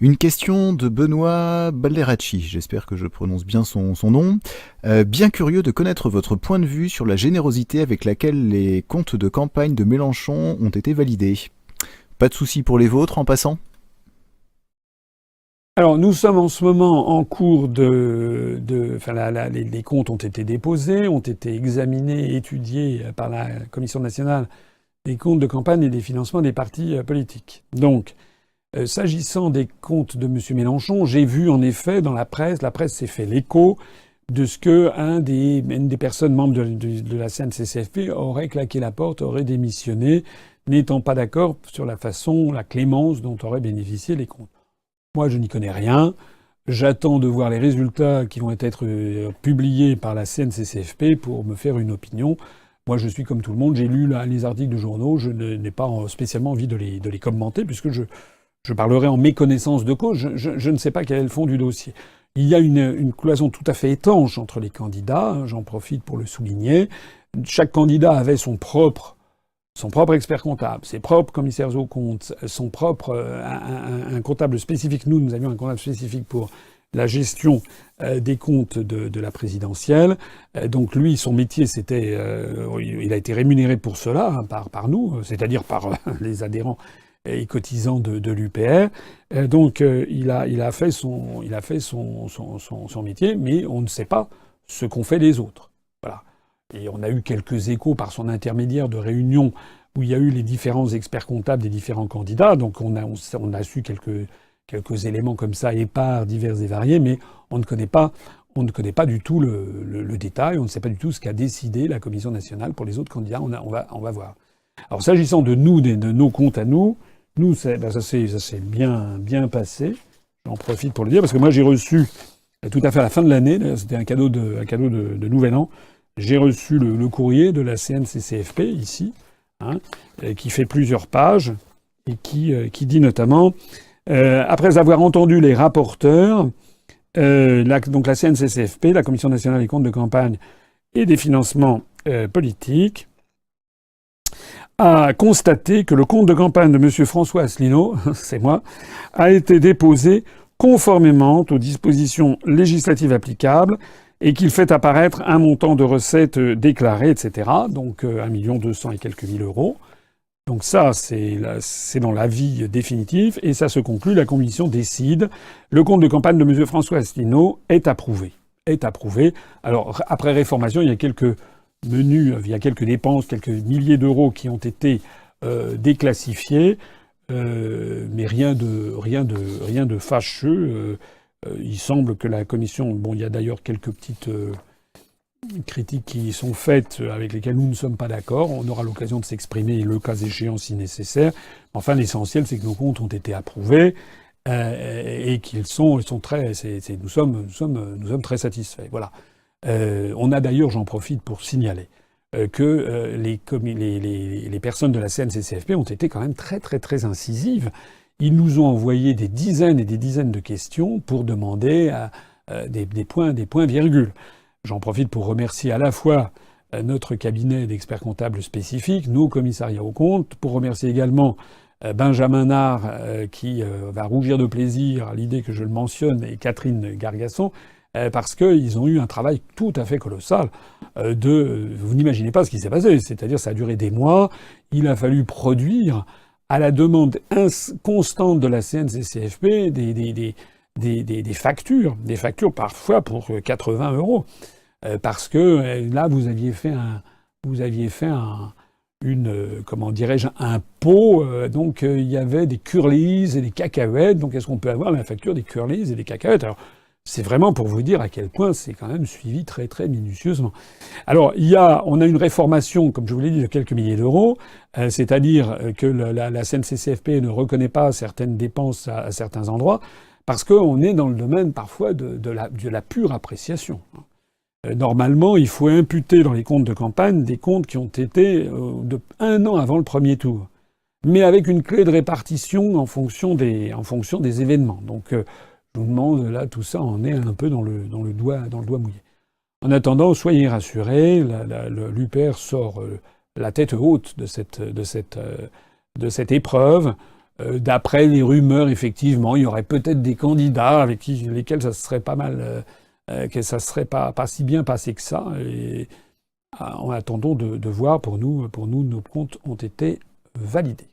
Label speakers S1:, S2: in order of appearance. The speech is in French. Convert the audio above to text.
S1: Une question de Benoît Balderacci, j'espère que je prononce bien son nom. Bien curieux de connaître votre point de vue sur la générosité avec laquelle les comptes de campagne de Mélenchon ont été validés. Pas de souci pour les vôtres en passant?
S2: Alors, nous sommes en ce moment en cours enfin, les comptes ont été déposés, ont été examinés, étudiés par la Commission nationale des comptes de campagne et des financements des partis politiques. Donc, s'agissant des comptes de M. Mélenchon, j'ai vu en effet dans la presse s'est fait l'écho de ce que une des personnes membres de la CNCCFP aurait claqué la porte, aurait démissionné, n'étant pas d'accord sur la façon, la clémence dont auraient bénéficié les comptes. Moi, je n'y connais rien. J'attends de voir les résultats qui vont être publiés par la CNCCFP pour me faire une opinion. Moi, je suis comme tout le monde. J'ai lu les articles de journaux. Je n'ai pas spécialement envie de les commenter puisque je parlerai en méconnaissance de cause. Je ne sais pas quel est le fond du dossier. Il y a une cloison tout à fait étanche entre les candidats. J'en profite pour le souligner. Chaque candidat avait son propre expert comptable, ses propres commissaires aux comptes, son propre un comptable spécifique. Nous avions un comptable spécifique pour la gestion des comptes de la présidentielle. Donc lui, son métier, c'était, il a été rémunéré pour cela par nous, c'est-à dire par les adhérents et cotisants de l'UPR. Donc il a fait son métier, mais on ne sait pas ce qu'ont fait les autres. Voilà. Et on a eu quelques échos par son intermédiaire de réunions où il y a eu les différents experts comptables des différents candidats. Donc on a su quelques éléments comme ça, épars, divers et variés, mais on ne connaît pas du tout le détail. On ne sait pas du tout ce qu'a décidé la Commission nationale pour les autres candidats. On va voir. Alors s'agissant de nos comptes à nous, ça s'est bien passé. J'en profite pour le dire parce que moi j'ai reçu tout à fait à la fin de l'année. C'était un cadeau de Nouvel An. J'ai reçu le courrier de la CNCCFP ici, qui fait plusieurs pages et qui dit notamment après avoir entendu les rapporteurs, donc la CNCCFP, la Commission nationale des comptes de campagne et des financements politiques, a constaté que le compte de campagne de M. François Asselineau, c'est moi, a été déposé conformément aux dispositions législatives applicables et qu'il fait apparaître un montant de recettes déclarées, etc. Donc 1,2 million et quelques mille euros. Donc ça, c'est dans l'avis définitif, et ça se conclut, la commission décide, le compte de campagne de M. François Asselineau est approuvé. Alors, après réformation, il y a quelques dépenses, quelques milliers d'euros qui ont été déclassifiés, mais rien de fâcheux. Il semble que la commission, il y a d'ailleurs quelques petites critiques qui sont faites avec lesquelles nous ne sommes pas d'accord. On aura l'occasion de s'exprimer, le cas échéant, si nécessaire. Enfin, l'essentiel, c'est que nos comptes ont été approuvés et qu'ils sont très. Nous sommes très satisfaits. Voilà. On a d'ailleurs, j'en profite pour signaler que les personnes de la CNCCFP ont été quand même très très très incisives. Ils nous ont envoyé des dizaines et des dizaines de questions pour demander des points virgules. J'en profite pour remercier à la fois notre cabinet d'experts comptables spécifiques, nos commissariats aux comptes, pour remercier également Benjamin Nard, qui va rougir de plaisir à l'idée que je le mentionne, et Catherine Gargasson, parce qu'ils ont eu un travail tout à fait colossal. Vous n'imaginez pas ce qui s'est passé. C'est-à-dire, ça a duré des mois. Il a fallu produire, à la demande constante de la CNCCFP, des factures parfois pour 80 euros. Parce que là, vous aviez fait comment dirais-je, un pot. Donc, il y avait des curlis et des cacahuètes. Donc, est-ce qu'on peut avoir la facture des curlis et des cacahuètes? Alors, c'est vraiment pour vous dire à quel point c'est quand même suivi très, très minutieusement. Alors, on a une réformation, comme je vous l'ai dit, de quelques milliers d'euros. C'est-à-dire que la CNCCFP ne reconnaît pas certaines dépenses à certains endroits. Parce qu'on est dans le domaine, parfois, de la pure appréciation. Normalement, il faut imputer dans les comptes de campagne des comptes qui ont été de 1 an avant le premier tour, mais avec une clé de répartition en fonction des événements. Donc, je vous demande, là, tout ça en est un peu dans le doigt mouillé. En attendant, soyez rassurés, l'UPR sort la tête haute de cette épreuve. D'après les rumeurs, effectivement, il y aurait peut-être des candidats avec lesquels ça serait pas mal, que ça serait pas si bien passé que ça. Et en attendant de voir, pour nous, nos comptes ont été validés.